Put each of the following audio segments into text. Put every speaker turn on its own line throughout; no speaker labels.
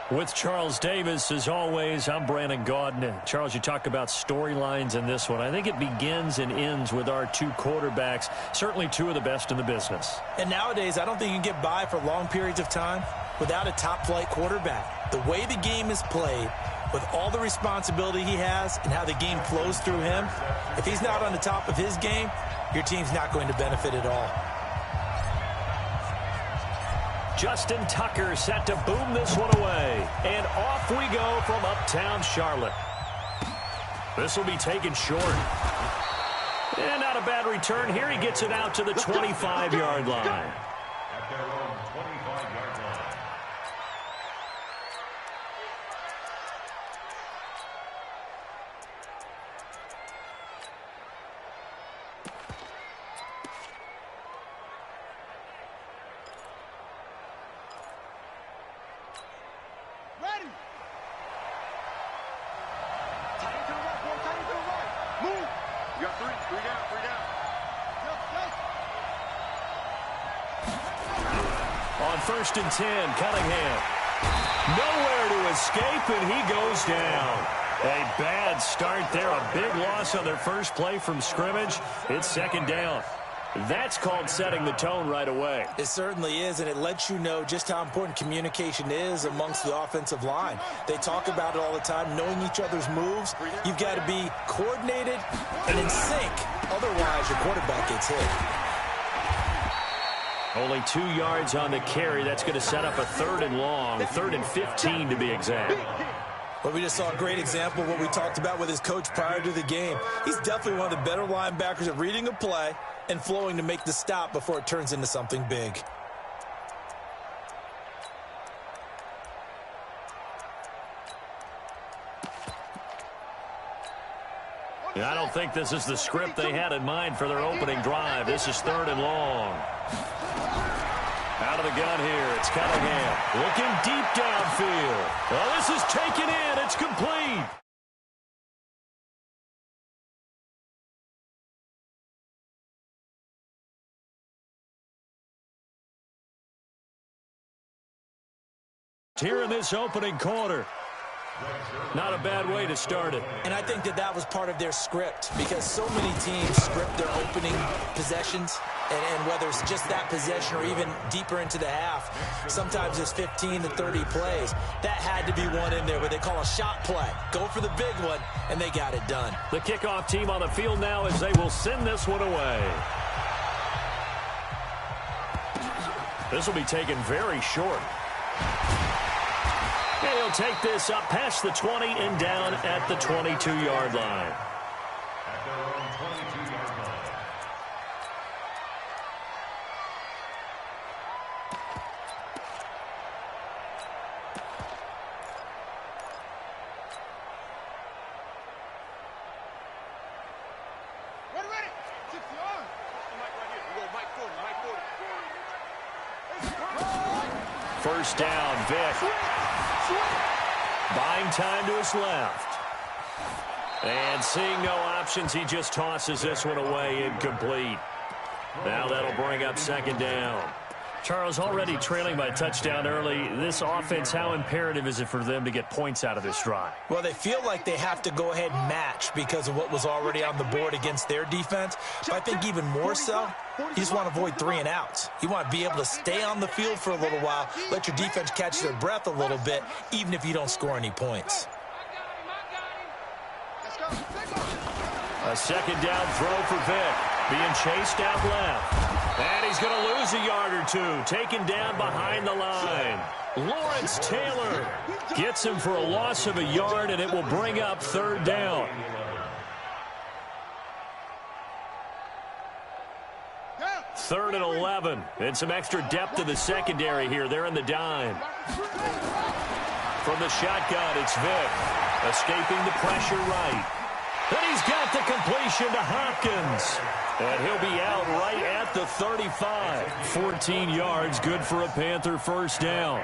With Charles Davis, as always, I'm Brandon Gaudin. Charles, you talk about storylines in this one. I think it begins and ends with our two quarterbacks, certainly two of the best in the business.
And nowadays, I don't think you can get by for long periods of time without a top-flight quarterback. The way the game is played, with all the responsibility he has and how the game flows through him, if he's not on the top of his game, your team's not going to benefit at all.
Justin Tucker set to boom this one away. And off we go from uptown Charlotte. This will be taken short. And not a bad return here. He gets it out to the 25-yard line. On 1st and 10, Cunningham. Nowhere to escape, and he goes down. A bad start there. A big loss on their first play from scrimmage. It's 2nd down. That's called setting the tone right away.
It certainly is, and it lets you know just how important communication is amongst the offensive line. They talk about it all the time, knowing each other's moves. You've got to be coordinated and in sync. Otherwise, your quarterback gets hit.
Only 2 yards on the carry. That's going to set up a 3rd and long, 3rd and 15 to be exact.
Well, we just saw a great example of what we talked about with his coach prior to the game. He's definitely one of the better linebackers at reading a play and flowing to make the stop before it turns into something big.
I don't think this is the script they had in mind for their opening drive. This is 3rd and long. Out of the gun here, it's Cunningham. Looking deep downfield. Well, this is taken in. It's complete. Here in this opening quarter. Not a bad way to start it.
And I think that was part of their script, because so many teams script their opening possessions, and whether it's just that possession or even deeper into the half, sometimes it's 15 to 30 plays. That had to be one in there, what they call a shot play. Go for the big one, and they got it done.
The kickoff team on the field now as they will send this one away. This will be taken very short. And he'll take this up past the 20 and down at the 22-yard line.
At their own 22-yard line.
Ready. 6 yards. Mike right here. We go Mike 40.
First down, Vic. Buying time to his left. And seeing no options, he just tosses this one away, incomplete. Now that'll bring up 2nd down. Charles, already trailing by a touchdown early. This offense, how imperative is it for them to get points out of this drive?
Well, they feel like they have to go ahead and match because of what was already on the board against their defense. But I think even more so, you just want to avoid 3 and outs. You want to be able to stay on the field for a little while, let your defense catch their breath a little bit, even if you don't score any points.
A 2nd down throw for Vic. Being chased out left. And he's going to lose a yard or two. Taken down behind the line. Lawrence Taylor gets him for a loss of a yard, and it will bring up 3rd down. Third and 11. And some extra depth to the secondary here. They're in the dime. From the shotgun, it's Vic. Escaping the pressure right. And he's got the completion to Hopkins. And he'll be out right at the 35. 14 yards, good for a Panther first down.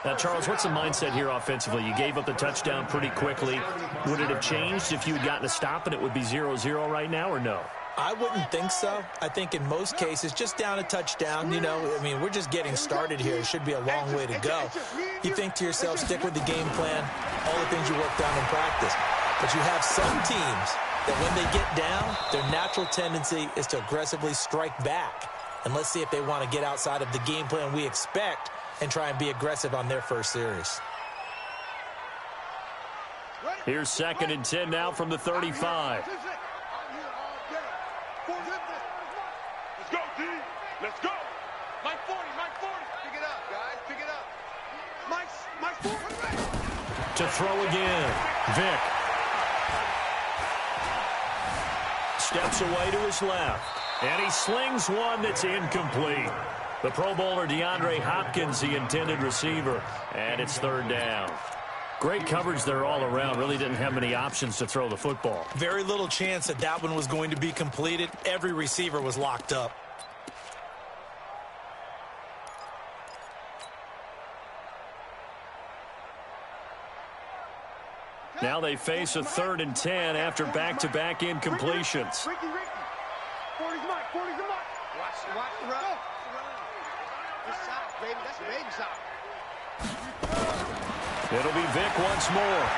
Now, Charles, what's the mindset here offensively? You gave up the touchdown pretty quickly. Would it have changed if you had gotten a stop and it would be 0-0 right now, or no?
I wouldn't think so. I think in most cases, just down a touchdown, you know, I mean, we're just getting started here. It should be a long way to go. You think to yourself, stick with the game plan, all the things you worked on in practice. But you have some teams that when they get down, their natural tendency is to aggressively strike back. And let's see if they want to get outside of the game plan we expect and try and be aggressive on their first series.
Here's 2nd and 10 now from the 35.
Let's go, D. Let's go. Mike 40, Mike 40. Pick it up, guys. Pick it up. Mike 40.
To throw again. Vick. Steps away to his left. And he slings one that's incomplete. The Pro Bowler DeAndre Hopkins, the intended receiver. And it's 3rd down. Great coverage there all around. Really didn't have many options to throw the football.
Very little chance that that one was going to be completed. Every receiver was locked up.
Now they face a 3rd and 10 after back-to-back incompletions.
Ricky. 40's Mike. 40's Mike. Watch the run. That's soft, baby. That's baby soft.
It'll be Vick once more.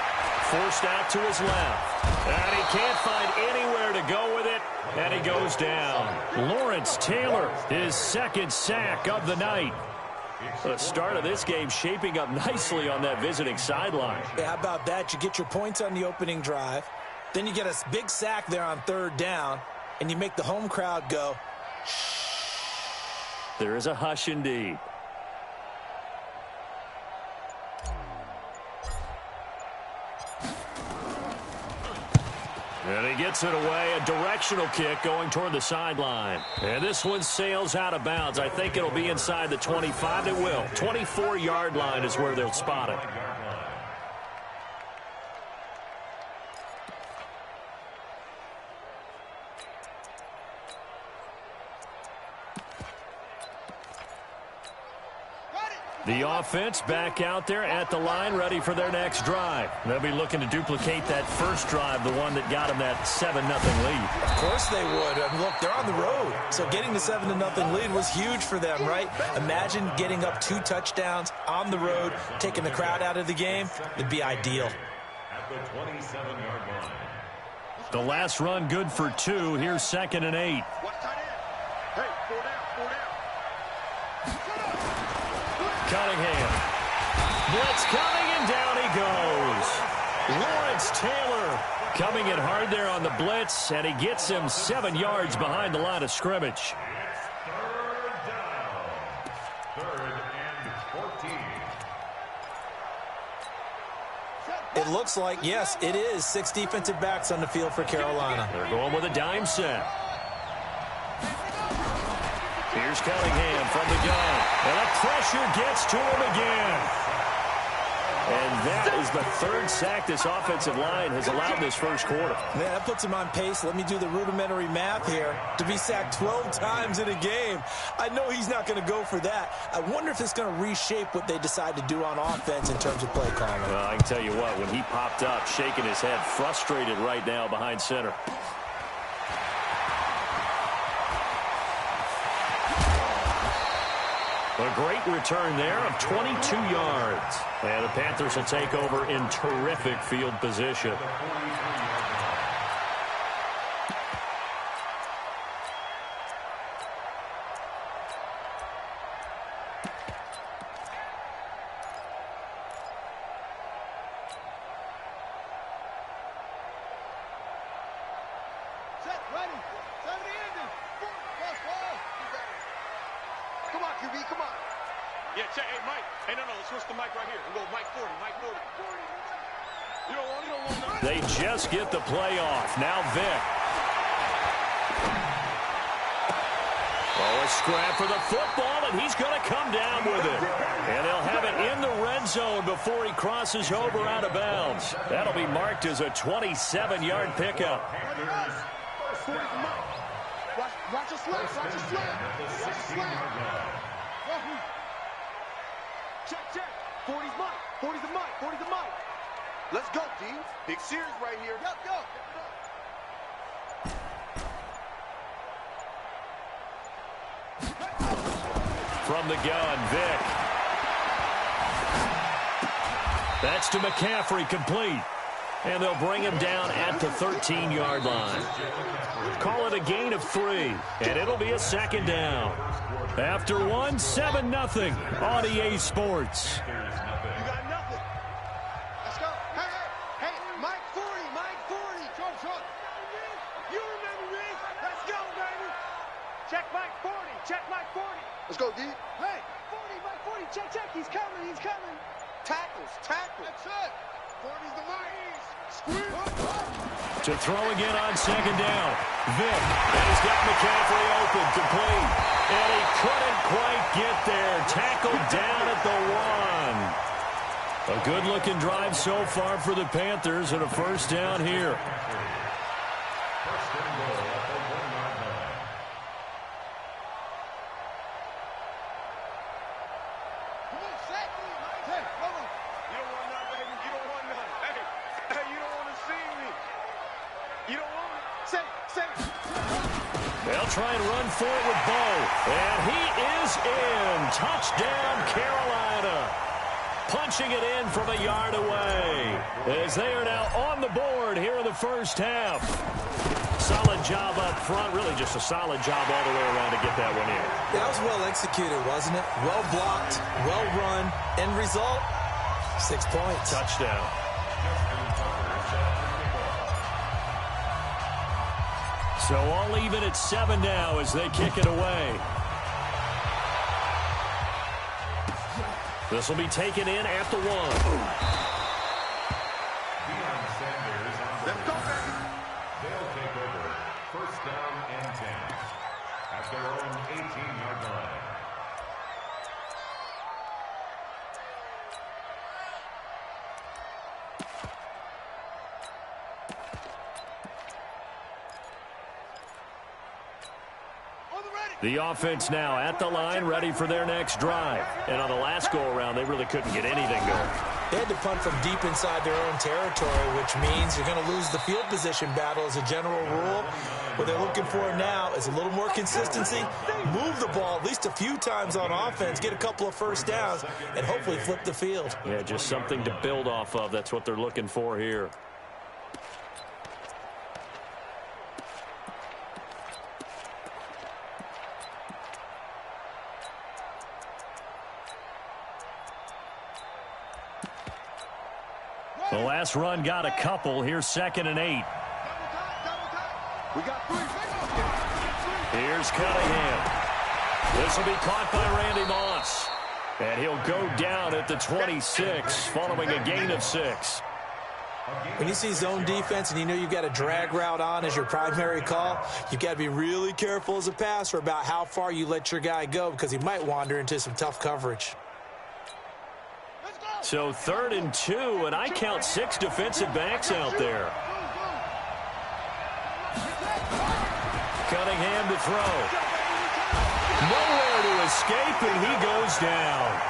Forced out to his left. And he can't find anywhere to go with it. And he goes down. Lawrence Taylor, his 2nd sack of the night. The start of this game shaping up nicely on that visiting sideline.
Yeah, how about that? You get your points on the opening drive. Then you get a big sack there on 3rd down. And you make the home crowd go, shh.
There is a hush indeed. And he gets it away, a directional kick going toward the sideline. And this one sails out of bounds. I think it'll be inside the 25. It will. 24-yard line is where they'll spot it. The offense back out there at the line, ready for their next drive. They'll be looking to duplicate that first drive, the one that got them that 7-0 lead.
Of course they would. I mean, look, they're on the road. So getting the 7-0 lead was huge for them, right? Imagine getting up 2 touchdowns on the road, taking the crowd out of the game. It'd be ideal.
At the 27-yard line.
The last run good for 2. Here's 2nd and 8.
Watch tight end. Hey, 4 down.
Cunningham. Blitz coming, and down he goes. Lawrence Taylor coming in hard there on the blitz, and he gets him 7 yards behind the line of scrimmage.
It's 3rd down. 3rd and 14.
It looks like, yes, it is 6 defensive backs on the field for Carolina.
They're going with a dime set. Here's Cunningham from the gun. And the pressure gets to him again. And that is the 3rd sack this offensive line has allowed this first quarter.
Man, that puts him on pace. Let me do the rudimentary math here. To be sacked 12 times in a game, I know he's not going to go for that. I wonder if it's going to reshape what they decide to do on offense in terms of play calling.
Well, I can tell you what, when he popped up, shaking his head, frustrated right now behind center. A great return there of 22 yards. And the Panthers will take over in terrific field position.
Set, ready. 70 ending. Plus ball. Come on, QB, come on. Yeah, check. Hey, Mike. Hey, no, let's switch the mic right here. We'll go Mike 40, Mike 40. You don't want
They just get the play off. Now Vick. Oh, a scrap for the football, and he's going to come down with it. And they'll have it in the red zone before he crosses over out of bounds. That'll be marked as a 27-yard pickup.
Watch your slap, watch your slap. Watch your slap. Check. 40's Mike. 40's the Mike. 40's the Mike. Let's go, D. Big series right here. Go.
from the gun. Vick. That's to McCaffrey, complete. And they'll bring him down at the 13-yard line. Call it a gain of 3, and it'll be a second down. After one, 7-0 on EA Sports.
You got nothing. Let's go. Hey, Mike 40. Trump. You remember me? Let's go, baby. Check Mike 40. Let's go, D. Hey, 40, Mike 40. Check. He's coming. Tackles. That's it. 40's the Mike. Squeeze.
To throw again on second down. Vick. And he's got McCaffrey open, complete. And he couldn't quite get there. Tackled down at the 1. A good-looking drive so far for the Panthers, and a first down here.
First and goal at the 1-yard line.
Come on, sack me, Mike. Hey, come on. You don't want none, baby. You don't want none. Hey, you don't want to see me. You don't want it. Say.
They'll try and run for it with Bo. And he is in. Touchdown, Carolina. Punching it in from a yard away. As they are now on the board here in the first half. Solid job up front. Really just a solid job all the way around to get that one in.
Yeah, that was well executed, wasn't it? Well blocked, well run. End result, 6 points.
Touchdown. So all even at 7 now as they kick it away. This will be taken in at the 1.
Let's go, baby. They'll take over. First down and 10. At their own 18-yard line.
The offense now at the line, ready for their next drive. And on the last go-around, they really couldn't get anything going.
They had to punt from deep inside their own territory, which means you're going to lose the field position battle as a general rule. What they're looking for now is a little more consistency, move the ball at least a few times on offense, get a couple of first downs, and hopefully flip the field.
Yeah, just something to build off of. That's what they're looking for here. The last run got a couple. Here's 2nd and 8.
We got 3.
Here's Cunningham. This will be caught by Randy Moss. And he'll go down at the 26 following a gain of 6.
When you see zone defense and you know you've got a drag route on as your primary call, you've got to be really careful as a passer about how far you let your guy go because he might wander into some tough coverage.
So 3rd and 2, and I count 6 defensive backs out there. Cunningham to throw. Nowhere to escape, and he goes down.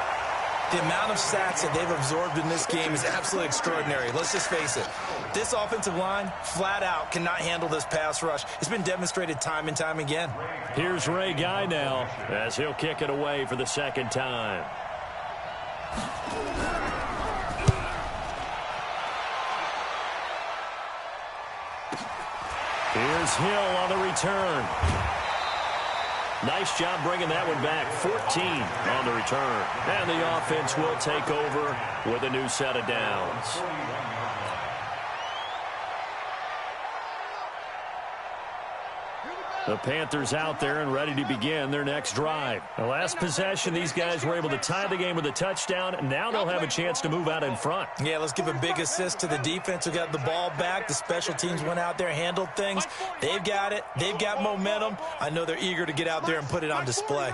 The amount of sacks that they've absorbed in this game is absolutely extraordinary. Let's just face it. This offensive line, flat out, cannot handle this pass rush. It's been demonstrated time and time again.
Here's Ray Guy now as he'll kick it away for the 2nd time. Here's Hill on the return. Nice job bringing that one back. 14 on the return. And the offense will take over with a new set of downs. The Panthers out there and ready to begin their next drive. The last possession, these guys were able to tie the game with a touchdown. And now they'll have a chance to move out in front.
Yeah, let's give a big assist to the defense who got the ball back. The special teams went out there, handled things. They've got it. They've got momentum. I know they're eager to get out there and put it on display.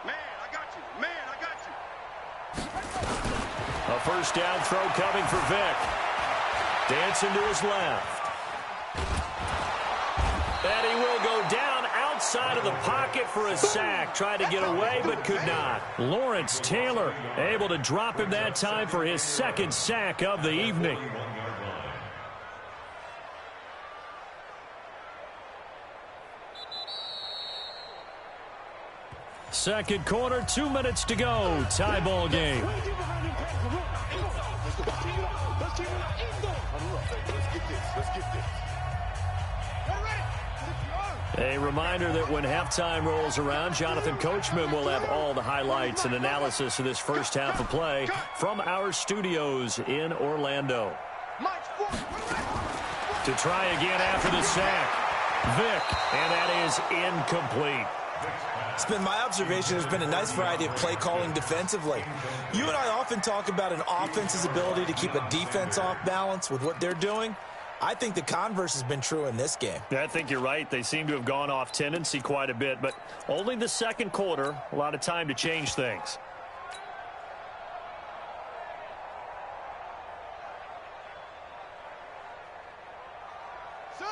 Man, I got you.
A first down throw coming for Vick. Dancing to his left. And he will go down outside of the pocket for a sack. Tried to get away, but could not. Lawrence Taylor able to drop him that time for his 2nd sack of the evening. Second quarter, 2 minutes to go. Tie ball game. A reminder that when halftime rolls around, Jonathan Coachman will have all the highlights and analysis of this first half of play from our studios in Orlando. To try again after the sack, Vick, and that is incomplete.
It's been my observation there's been a nice variety of play calling defensively. You and I often talk about an offense's ability to keep a defense off balance with what they're doing. I think the converse has been true in this game.
Yeah, I think you're right. They seem to have gone off tendency quite a bit, but only the second quarter, a lot of time to change things.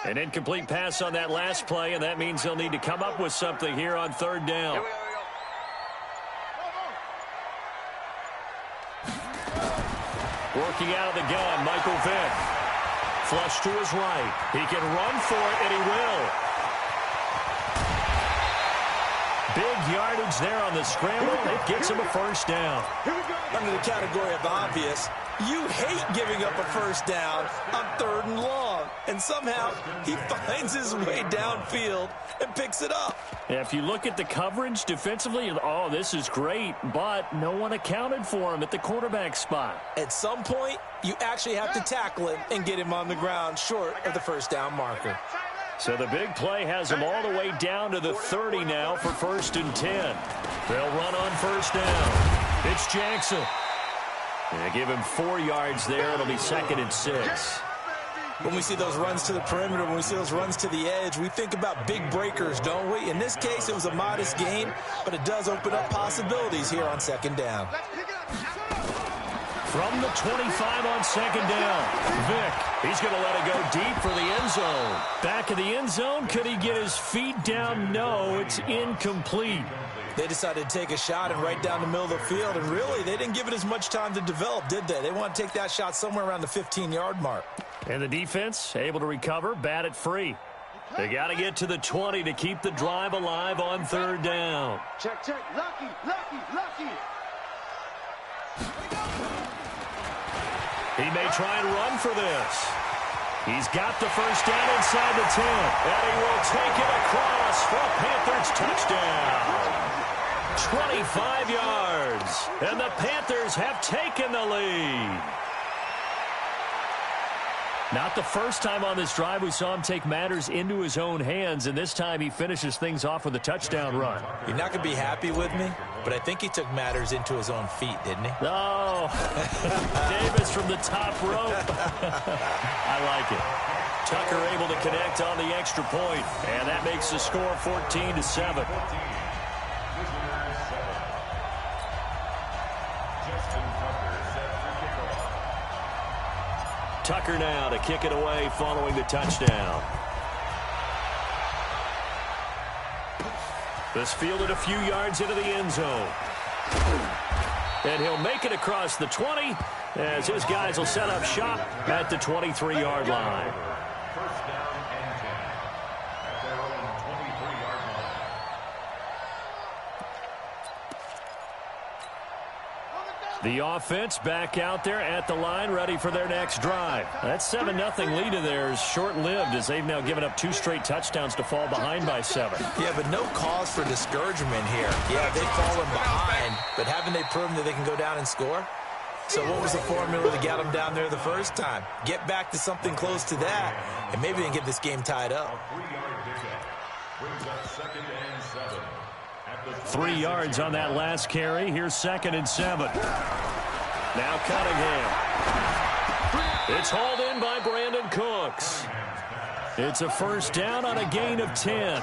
An incomplete pass on that last play, and that means they'll need to come up with something here on third down. Working out of the gun, Michael Vick. Flush to his right. He can run for it, and he will. Big yardage there on the scramble. It gets him a first down.
Under the category of obvious, you hate giving up a first down on 3rd and long. And somehow he finds his way downfield and picks it up.
Yeah, if you look at the coverage defensively, oh, this is great, but no one accounted for him at the quarterback spot.
At some point, you actually have to tackle him and get him on the ground short of the first down marker.
So the big play has him all the way down to the 30 now for 1st and 10. They'll run on first down. It's Jackson. They give him 4 yards there. It'll be 2nd and 6.
When we see those runs to the perimeter, when we see those runs to the edge, we think about big breakers, don't we? In this case, it was a modest gain, but it does open up possibilities here on 2nd down.
From the 25 on 2nd down, Vick, he's going to let it go deep for the end zone. Back of the end zone, could he get his feet down? No, it's incomplete.
They decided to take a shot and right down the middle of the field, and really, they didn't give it as much time to develop, did they? They want to take that shot somewhere around the 15-yard mark.
And the defense able to recover, bat it free. They got to get to the 20 to keep the drive alive on 3rd down.
Check, check. Lucky.
He may try and run for this. He's got the first down inside the 10. And he will take it across for a Panthers touchdown. 25 yards. And the Panthers have taken the lead. Not the first time on this drive we saw him take matters into his own hands, and this time he finishes things off with a touchdown run.
You're not going to be happy with me, but I think he took matters into his own feet, didn't he?
Oh, Davis from the top rope. I like it. Tucker able to connect on the extra point, and that makes the score 14-7. Tucker now to kick it away following the touchdown. This fielded a few yards into the end zone. And he'll make it across the 20 as his guys will set up shop at the 23-yard line.
First down and 10 at their own 23-yard line.
The offense back out there at the line, ready for their next drive. That 7-0 lead of theirs short-lived as they've now given up 2 straight touchdowns to fall behind by 7.
Yeah, but no cause for discouragement here. Yeah, they've fallen behind, but haven't they proven that they can go down and score? So what was the formula to get them down there the first time? Get back to something close to that, and maybe they can get this game tied up.
A 3-yard pickup brings up 2nd and 7.
3 yards on that last carry. Here's 2nd and 7. Now Cunningham. It's hauled in by Brandon Cooks. It's a first down on a gain of 10.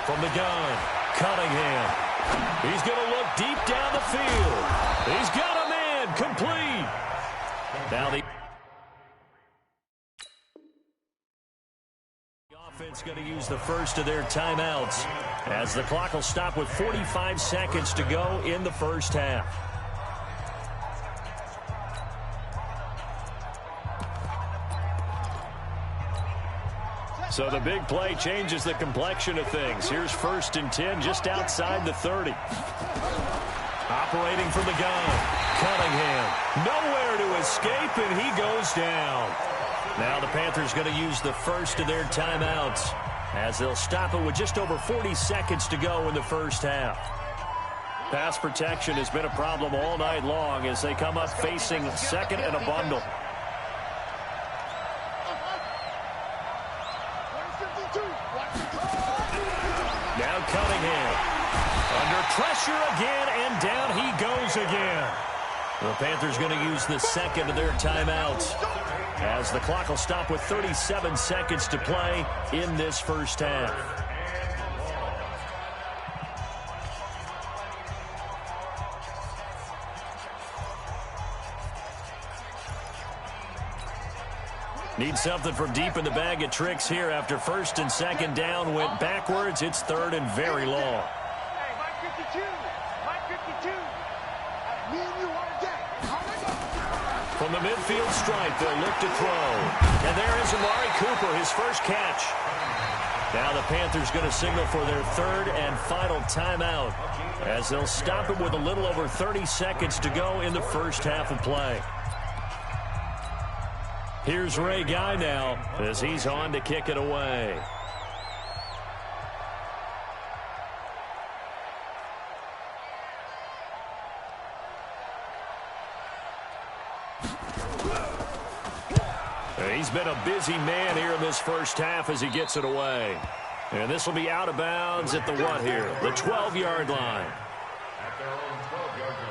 From the gun, Cunningham. He's going to look deep down the field. He's got a man complete. Now the offense going to use the first of their timeouts as the clock will stop with 45 seconds to go in the first half. So the big play changes the complexion of things. Here's 1st and 10 just outside the 30. Operating from the gun. Cunningham. Nowhere to escape, and he goes down. Now the Panthers going to use the first of their timeouts as they'll stop it with just over 40 seconds to go in the first half. Pass protection has been a problem all night long as they come up facing 2nd and a bundle. Now Cunningham. Under pressure again, and down he goes again. The Panthers going to use the 2nd of their timeouts as the clock will stop with 37 seconds to play in this first half. Need something from deep in the bag of tricks here after 1st and 2nd down went backwards. It's 3rd and very long. From the midfield stripe, they'll look to throw. And there is Amari Cooper, his first catch. Now the Panthers going to signal for their 3rd and final timeout as they'll stop it with a little over 30 seconds to go in the first half of play. Here's Ray Guy now as he's on to kick it away. He's been a busy man here in this first half as he gets it away. And this will be out of bounds at the what here? The 12-yard line.
At their own 12-yard line.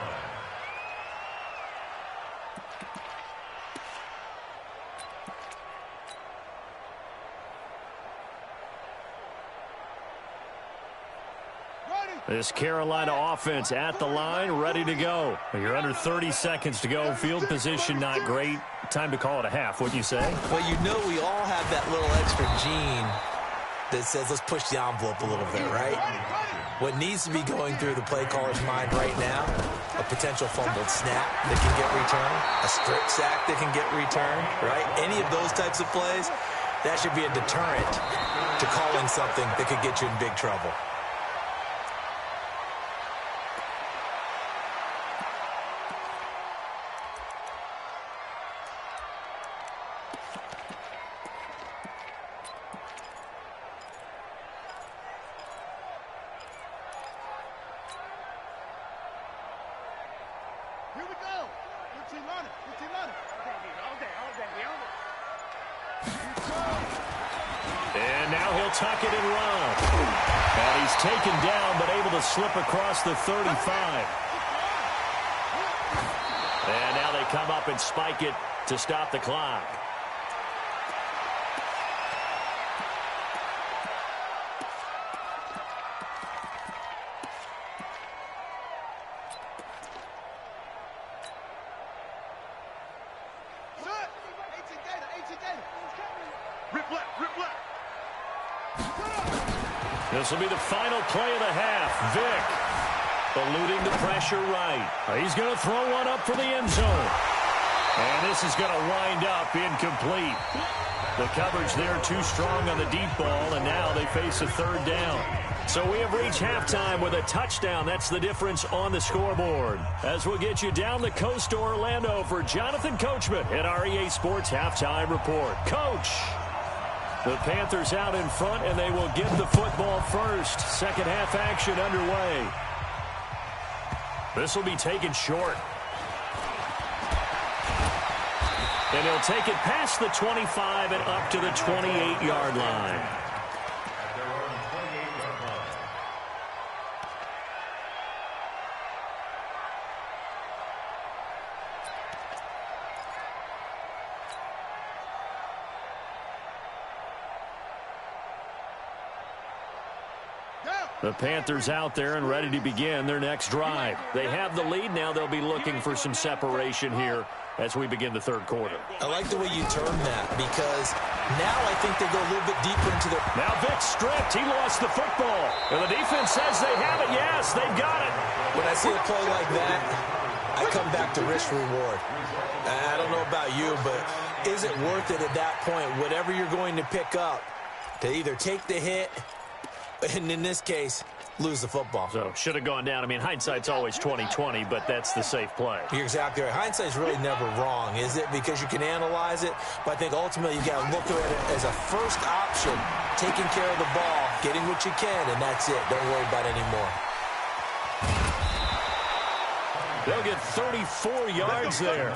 This Carolina offense at the line, ready to go. You're under 30 seconds to go. Field position not great. Time to call it a half, wouldn't you say?
Well, you know we all have that little extra gene that says let's push the envelope a little bit, right? What needs to be going through the play caller's mind right now, a potential fumbled snap that can get returned, a strip sack that can get returned, right? Any of those types of plays, that should be a deterrent to calling something that could get you in big trouble.
And now he'll tuck it and run. And he's taken down but able to slip across the 35. And now they come up and spike it to stop the clock. This will be the final play of the half. Vick eluding the pressure right. He's going to throw one up for the end zone. And this is going to wind up incomplete. The coverage there too strong on the deep ball, and now they face a 3rd down. So we have reached halftime with a touchdown. That's the difference on the scoreboard. As we'll get you down the coast to Orlando for Jonathan Coachman at our EA Sports Halftime Report. Coach! The Panthers out in front, and they will give the football first. Second half action underway. This will be taken short. And he'll take it past the 25 and up to the 28-yard line.
At their own 28-yard line.
The Panthers out there and ready to begin their next drive. They have the lead. Now they'll be looking for some separation here as we begin the 3rd quarter.
I like the way you term that because now I think they go a little bit deeper into their...
Now Vick stripped. He lost the football. And the defense says they have it. Yes, they've got it.
When I see a play like that, I come back to risk-reward. I don't know about you, but is it worth it at that point? Whatever you're going to pick up, to either take the hit, and in this case, lose the football.
So should have gone down. I mean, hindsight's always 20/20, but that's the safe play.
You're exactly right. Hindsight's really never wrong, is it? Because you can analyze it, but I think ultimately you got to look at it as a first option, taking care of the ball, getting what you can, and that's it. Don't worry about it anymore.
They'll get 34 yards there.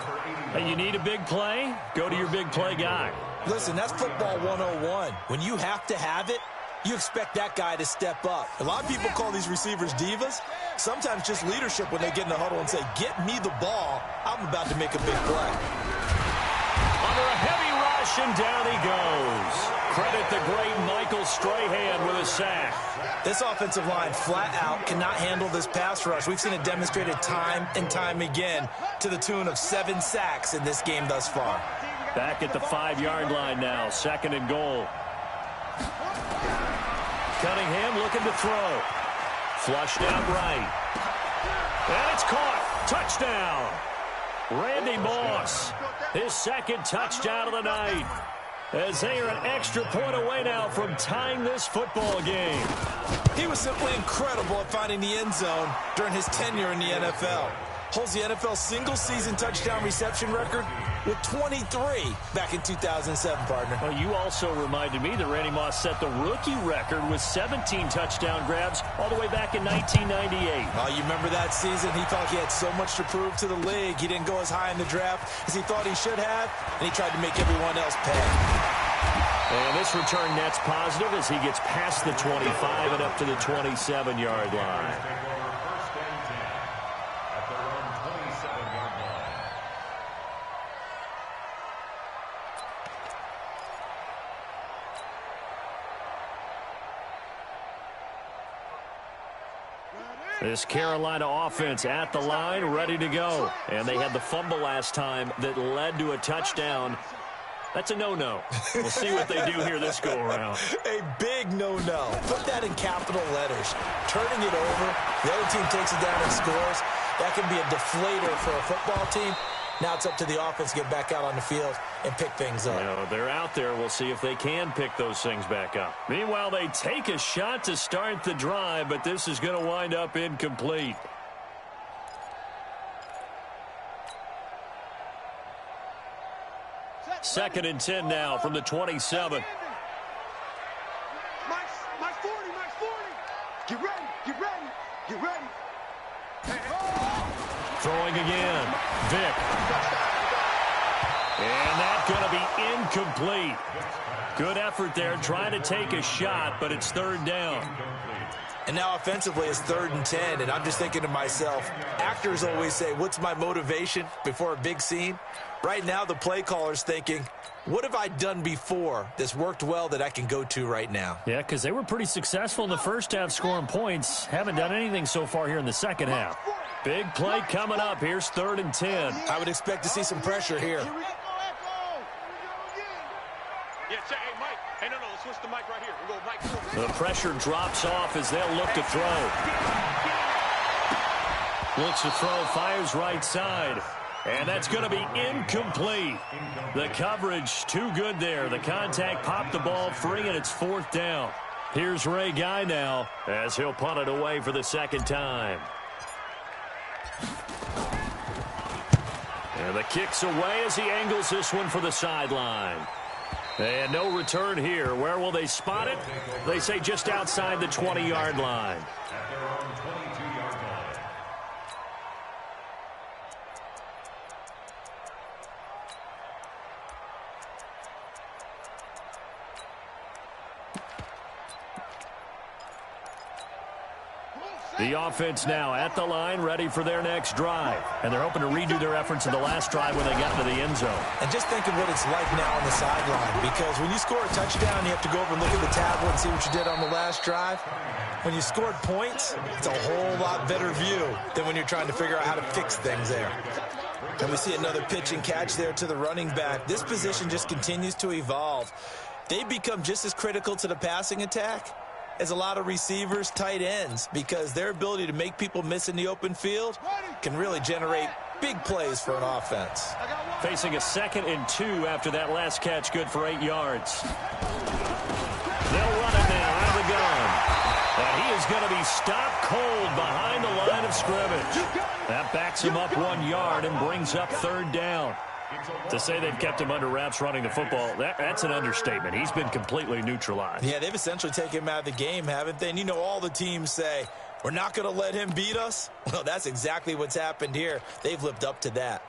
Hey, you need a big play? Go to your big play guy.
Listen, that's football 101. When you have to have it, you expect that guy to step up. A lot of people call these receivers divas. Sometimes just leadership when they get in the huddle and say, get me the ball. I'm about to make a big play.
Under a heavy rush, and down he goes. Credit the great Michael Strahan with a sack.
This offensive line flat out cannot handle this pass rush. We've seen it demonstrated time and time again to the tune of 7 sacks in this game thus far.
Back at the 5-yard line now, 2nd and goal. Cunningham looking to throw. Flushed out right. And it's caught. Touchdown. Randy Moss, his 2nd touchdown of the night. As they are an extra point away now from tying this football game.
He was simply incredible at finding the end zone during his tenure in the NFL. Holds the NFL single-season touchdown reception record with 23 back in 2007, partner.
Well, you also reminded me that Randy Moss set the rookie record with 17 touchdown grabs all the way back in 1998.
Oh, you remember that season? He felt he had so much to prove to the league. He didn't go as high in the draft as he thought he should have, and he tried to make everyone else pay.
And this return net's positive as he gets past the 25 and up to the 27-yard line. This Carolina offense at the line, ready to go. And they had the fumble last time that led to a touchdown. That's a no-no. We'll see what they do here this go-around.
A big no-no. Put that in capital letters. Turning it over, the other team takes it down and scores. That can be a deflator for a football team. Now it's up to the offense to get back out on the field and pick things up.
You know, they're out there. We'll see if they can pick those things back up. Meanwhile, they take a shot to start the drive, but this is going to wind up incomplete. Second and 10 now from the 27.
Mike's 40, Mike's 40. Get ready, get ready, get ready.
Throwing again. Vick. And that's going to be incomplete. Good effort there trying to take a shot, but it's 3rd down.
And now offensively it's 3rd and 10, and I'm just thinking to myself, actors always say, what's my motivation before a big scene? Right now the play caller's thinking, what have I done before that's worked well that I can go to right now?
Yeah, because they were pretty successful in the first half scoring points. Haven't done anything so far here in the second half. Big play coming up. Here's 3rd and 10.
I would expect to see some pressure here.
Yeah, check. Hey, Mike. Hey, no, let's switch the mic right here. We'll go Mike 40.
The pressure drops off as they'll look to throw. Looks to throw, fires right side. And that's going to be incomplete. The coverage too good there. The contact popped the ball free, and it's 4th down. Here's Ray Guy now as he'll punt it away for the 2nd time. And the kick's away as he angles this one for the sideline. And no return here. Where will they spot it? They say just outside the 20-yard line.
At their own 22-yard line.
The offense now at the line, ready for their next drive. And they're hoping to redo their efforts in the last drive when they got to the end zone.
And just think of what it's like now on the sideline, because when you score a touchdown, you have to go over and look at the tablet and see what you did on the last drive. When you scored points, it's a whole lot better view than when you're trying to figure out how to fix things there. And we see another pitch and catch there to the running back. This position just continues to evolve. They become just as critical to the passing attack as a lot of receivers, tight ends, because their ability to make people miss in the open field can really generate big plays for an offense.
Facing a 2nd and 2 after that last catch, good for 8 yards. And he is going to be stopped cold behind the line of scrimmage. That backs him up 1 yard and brings up third down. To say they've kept him under wraps running the football, that's an understatement. He's been completely neutralized.
Yeah, they've essentially taken him out of the game, haven't they? And you know all the teams say, we're not going to let him beat us. Well, that's exactly what's happened here. They've lived up to that.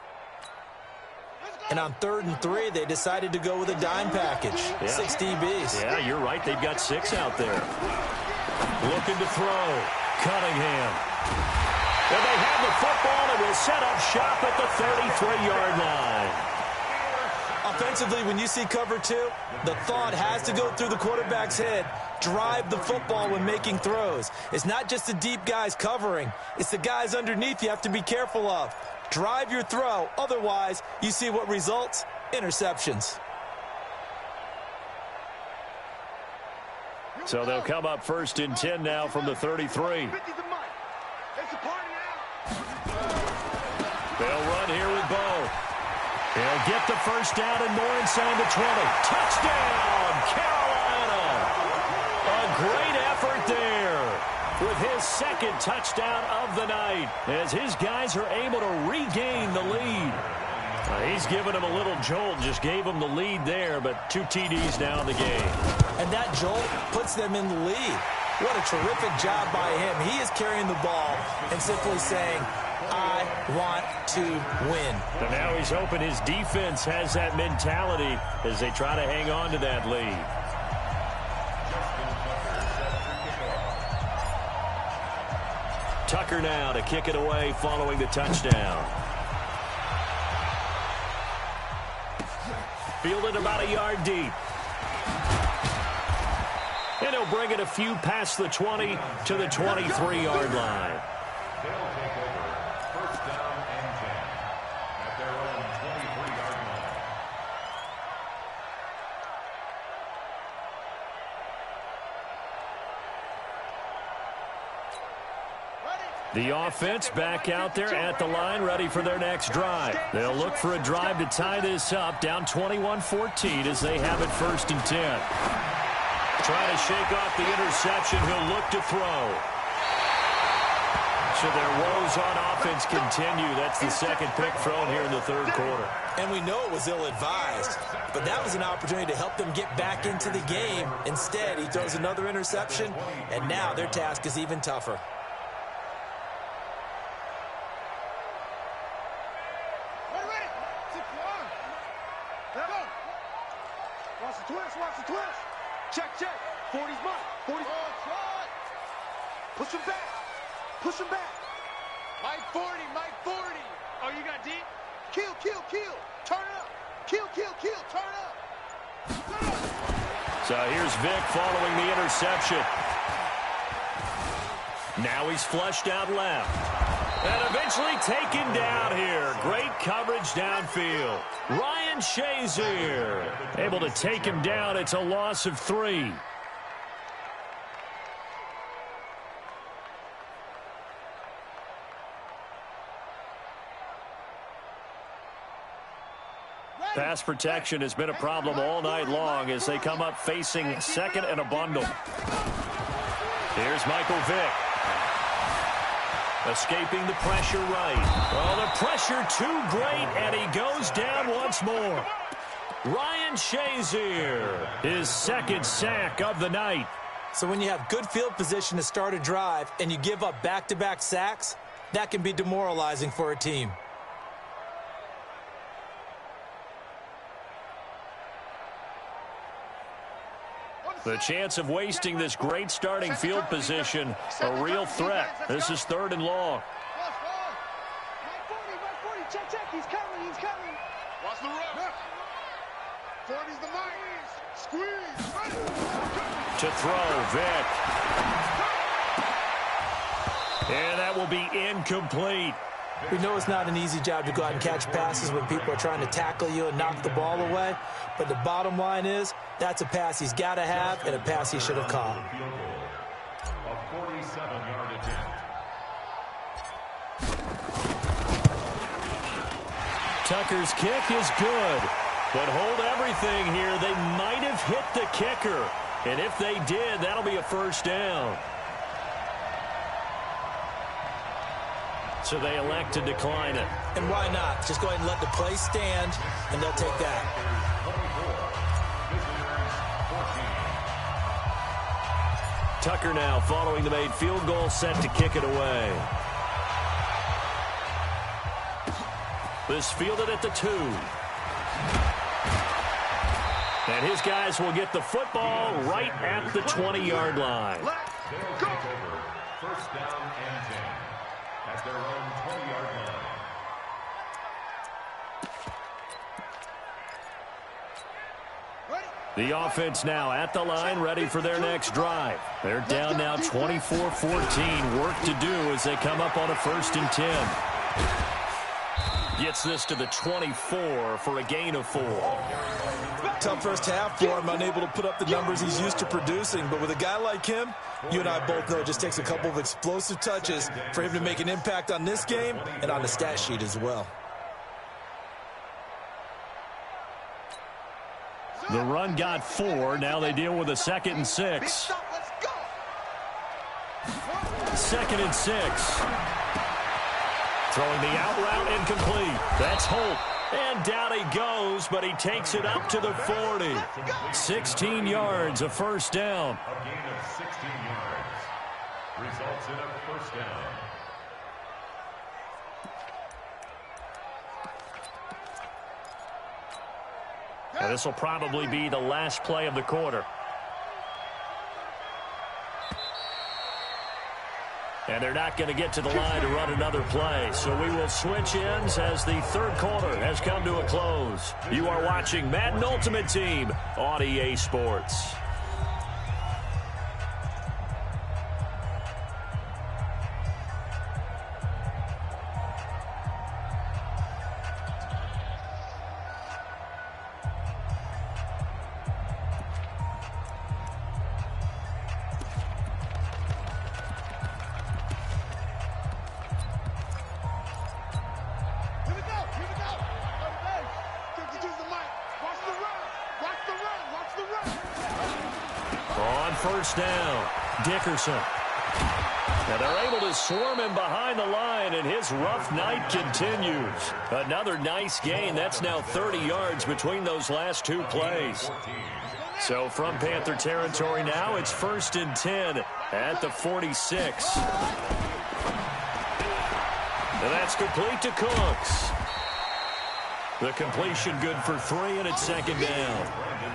And on 3rd and 3, they decided to go with a dime package. Yeah. 6 DBs.
Yeah, you're right. They've got 6 out there. Looking to throw. Cunningham. And they have the football and will set up shop at the 33-yard line.
Offensively, when you see cover 2, the thought has to go through the quarterback's head. Drive the football when making throws. It's not just the deep guys covering. It's the guys underneath you have to be careful of. Drive your throw. Otherwise, you see what results? Interceptions.
So they'll come up 1st and 10 now from the 33. They'll run here with Bo. He'll get the first down and more inside the 20. Touchdown, Carolina. A great effort there with his 2nd touchdown of the night as his guys are able to regain the lead. He's given him a little jolt, just gave him the lead there, but 2 TDs now in the game.
And that jolt puts them in the lead. What a terrific job by him. He is carrying the ball and simply saying, I want to win.
And now he's hoping his defense has that mentality as they try to hang on to that lead. Tucker now to kick it away following the touchdown. Fielded about a yard deep. And he'll bring it a few past the 20 to the 23-yard line.
They'll take over 1st down and 10 at their own 23-yard line.
The offense back out there at the line, ready for their next drive. They'll look for a drive to tie this up, down 21-14 as they have it 1st and 10. Trying to shake off the interception, he'll look to throw. So their woes on offense continue. That's the 2nd pick thrown here in the 3rd quarter.
And we know it was ill-advised, but that was an opportunity to help them get back into the game. Instead, he throws another interception, and now their task is even tougher.
Watch the twist. Check. 40's mine. 40's mine. Push him back. Mike 40. Oh, you got deep? Kill. Turn it up. Kill. Turn up.
So here's Vic following the interception. Now he's flushed out left. And eventually taken down here. Great coverage downfield. Ryan Shazier able to take him down. It's a loss of 3. Pass protection has been a problem all night long as they come up facing 2nd and a bundle. Here's Michael Vick. Escaping the pressure right. Well, the pressure too great, and he goes down once more. Ryan Shazier, his 2nd sack of the night.
So when you have good field position to start a drive and you give up back-to-back sacks, that can be demoralizing for a team.
The chance of wasting this great starting field position, a real threat. This is 3rd and long.
Check. He's coming. Watch the run. 40's the mic. Squeeze.
To throw, Vic. And that will be incomplete.
We know it's not an easy job to go out and catch passes when people are trying to tackle you and knock the ball away. But the bottom line is, that's a pass he's got to have and a pass he should have caught.
A 47-yard attempt.
Tucker's kick is good. But hold everything here. They might have hit the kicker. And if they did, that'll be a 1st down. so they elect to decline it.
And why not? Just go ahead and let the play stand, and they'll take that.
Tucker now following the made field goal, set to kick it away. This fielded at the 2. And his guys will get the football right at the 20-yard line.
They'll take over first down and 10 at their own 20-yard line.
The offense now at the line, ready for their next drive. They're down now 24-14. Work to do as they come up on a 1st and 10. Gets this to the 24 for a gain of 4.
Tough first half for him, unable to put up the numbers he's used to producing. But with a guy like him, you and I both know it just takes a couple of explosive touches for him to make an impact on this game and on the stat sheet as well.
The run got 4. Now they deal with a 2nd and 6. 2nd and 6. Throwing the out route incomplete. That's Holt. And down he goes, but he takes it up to the 40. 16 yards, a first down.
A gain of 16 yards results in a first down.
Now this will probably be the last play of the quarter. And they're not going to get to the line to run another play. So we will switch ends as the 3rd quarter has come to a close. You are watching Madden Ultimate Team on EA Sports. First down, Dickerson. Now they're able to swarm him behind the line, and his rough night continues. Another nice gain. That's now 30 yards between those last 2 plays. So from Panther territory now, it's 1st and 10 at the 46. And that's complete to Cooks. The completion good for 3, and it's 2nd down.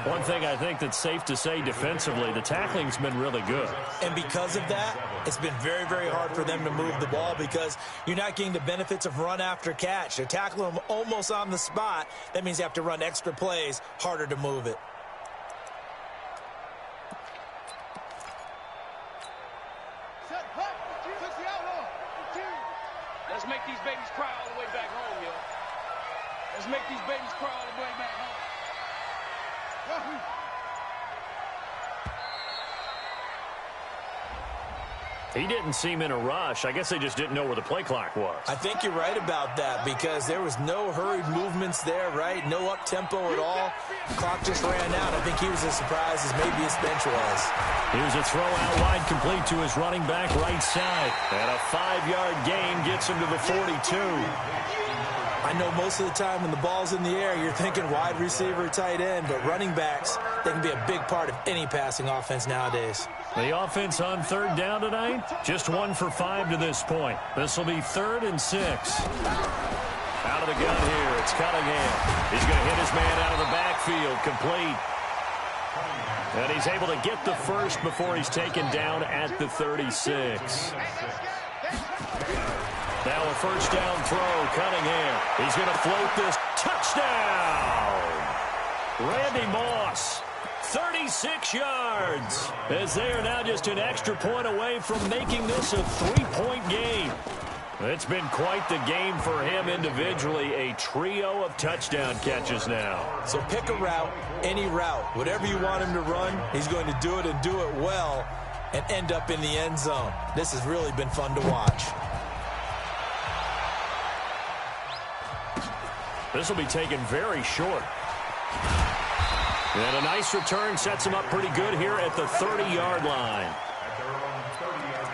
One thing I think that's safe to say defensively, the tackling's been really good.
And because of that, it's been very, very hard for them to move the ball because you're not getting the benefits of run after catch. They're tackling them almost on the spot. That means you have to run extra plays, harder to move it.
Let's make these babies cry all the way back home, yo. Let's make these babies cry all the way back home.
He didn't seem in a rush. I guess they just didn't know where the play clock was.
I think you're right about that because there was no hurried movements there, right? No up-tempo at all. Clock just ran out. I think he was as surprised as maybe his bench was.
Here's a throw out wide complete to his running back right side. And a 5-yard gain gets him to the 42.
I know most of the time when the ball's in the air, you're thinking wide receiver, tight end, but running backs, they can be a big part of any passing offense nowadays.
The offense on 3rd down tonight, just 1 for 5 to this point. This will be 3rd and 6. Out of the gun here, it's Cunningham. He's going to hit his man out of the backfield, complete. And he's able to get the first before he's taken down at the 36. Now a first down throw, Cunningham. He's going to float this. Touchdown! Randy Moss, 36 yards. As they are now just an extra point away from making this a 3-point game. It's been quite the game for him individually. A trio of touchdown catches now.
So pick a route, any route. Whatever you want him to run, he's going to do it and do it well and end up in the end zone. This has really been fun to watch.
This will be taken very short. And a nice return sets him up pretty good here at the 30-yard line.
At their own 30-yard line.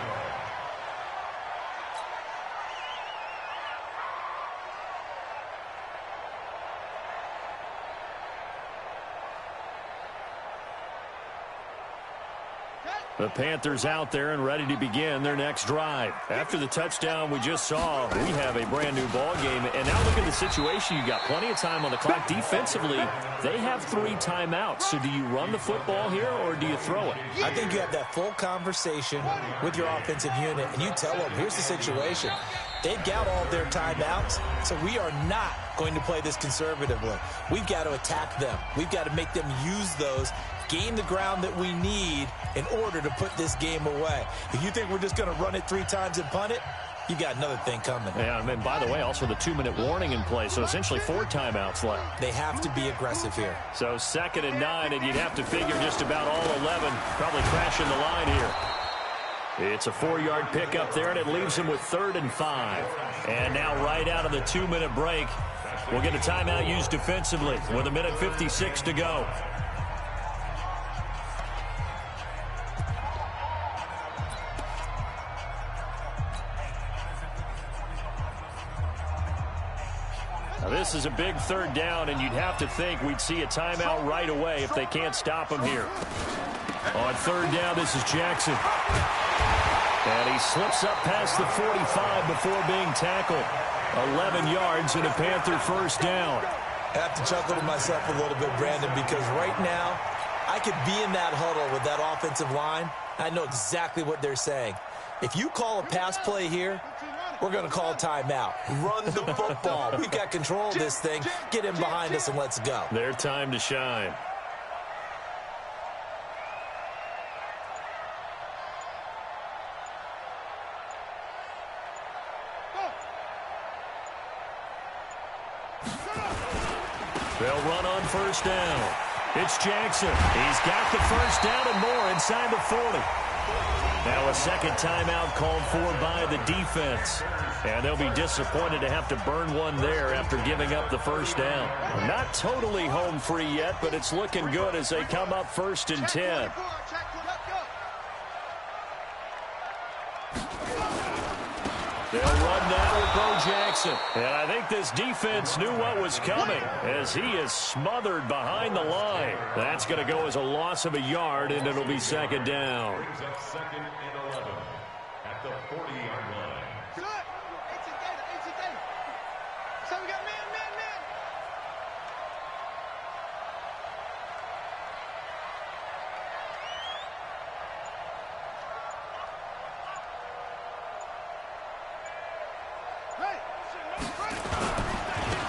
The Panthers out there and ready to begin their next drive. After the touchdown we just saw, we have a brand new ball game. And now look at the situation. You got plenty of time on the clock. Defensively, they have 3 timeouts. So do you run the football here or do you throw it?
I think you have that full conversation with your offensive unit, and you tell them, here's the situation. They've got all their timeouts, so we are not going to play this conservatively. We've got to attack them. We've got to make them use those, gain the ground that we need in order to put this game away. If you think we're just going to run it 3 times and punt it, you got another thing coming.
Yeah, and by the way, also the 2-minute warning in play, so essentially 4 timeouts left.
They have to be aggressive here.
So 2nd and 9, and you'd have to figure just about all 11 probably crashing the line here. It's a 4-yard pickup there, and it leaves him with 3rd and 5. And now right out of the 2-minute break, we'll get a timeout used defensively with 1:56 to go. Now this is a big 3rd down, and you'd have to think we'd see a timeout right away if they can't stop him here. On 3rd down, this is Jackson. And he slips up past the 45 before being tackled. 11 yards and a Panther 1st down.
I have to chuckle to myself a little bit, Brandon, because right now I could be in that huddle with that offensive line. I know exactly what they're saying. If you call a pass play here, we're going to call a timeout. Run the football. We've got control of this thing. Get him behind us and let's go.
Their time to shine. They'll run on 1st down. It's Jackson. He's got the 1st down and more inside the 40. Now a 2nd timeout called for by the defense. And they'll be disappointed to have to burn one there after giving up the 1st down. Not totally home free yet, but it's looking good as they come up 1st and 10. They'll run now with Bo Jackson. And I think this defense knew what was coming as he is smothered behind the line. That's going to go as a loss of a yard, and it'll be 2nd down.
Brings up 2nd and 11 at the 40-yard line.
So we got man.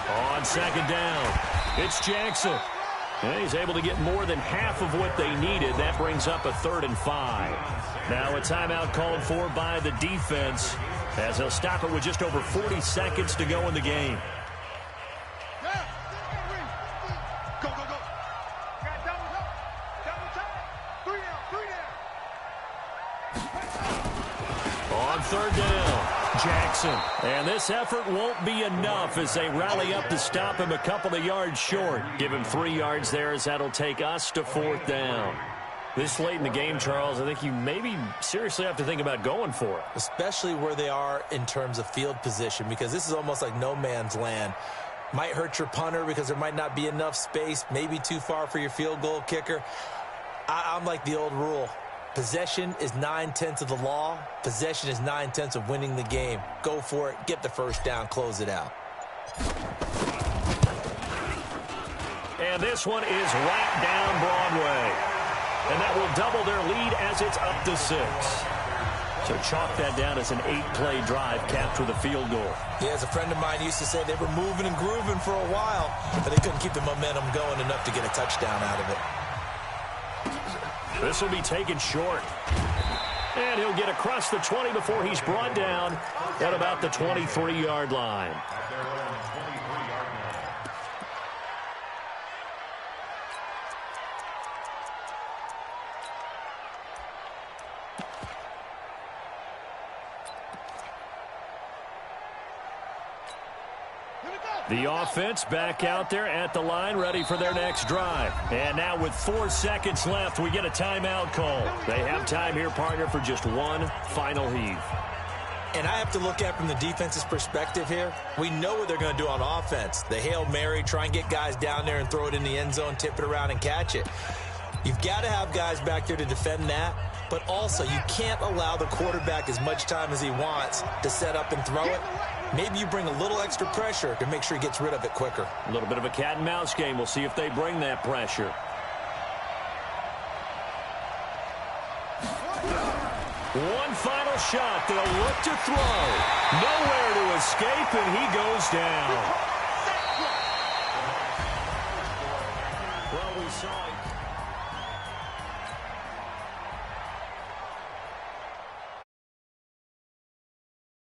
On 2nd down, it's Jackson. And he's able to get more than half of what they needed. That brings up a 3rd and 5. Now a timeout called for by the defense as they'll stop it with just over 40 seconds to go in the game.
Go.
On 3rd down, Jackson. And this effort won't be enough as they rally up to stop him a couple of yards short. Give him 3 yards there as that'll take us to 4th down. This late in the game, Charles, I think you maybe seriously have to think about going for it.
Especially where they are in terms of field position, because this is almost like no man's land. Might hurt your punter because there might not be enough space, maybe too far for your field goal kicker. I'm like the old rule. Possession is 9/10 of the law. Possession is 9/10 of winning the game. Go for it. Get the 1st down. Close it out.
And this one is right down Broadway. And that will double their lead as it's up to 6. So chalk that down as an 8-play drive capped with a field goal.
Yeah, as a friend of mine used to say, they were moving and grooving for a while, but they couldn't keep the momentum going enough to get a touchdown out of it.
This will be taken short. And he'll get across the 20 before he's brought down at about the 23-yard line. The offense back out there at the line, ready for their next drive. And now with 4 seconds left, we get a timeout call. They have time here, partner, for just one final heave.
And I have to look at from the defense's perspective here. We know what they're going to do on offense. The Hail Mary, try and get guys down there and throw it in the end zone, tip it around and catch it. You've got to have guys back there to defend that. but also you can't allow the quarterback as much time as he wants to set up and throw it. Maybe you bring a little extra pressure to make sure he gets rid of it quicker.
A little bit of a cat and mouse game. We'll see if they bring that pressure. One final shot. They'll look to throw. Nowhere to escape, and he goes down. Well, we saw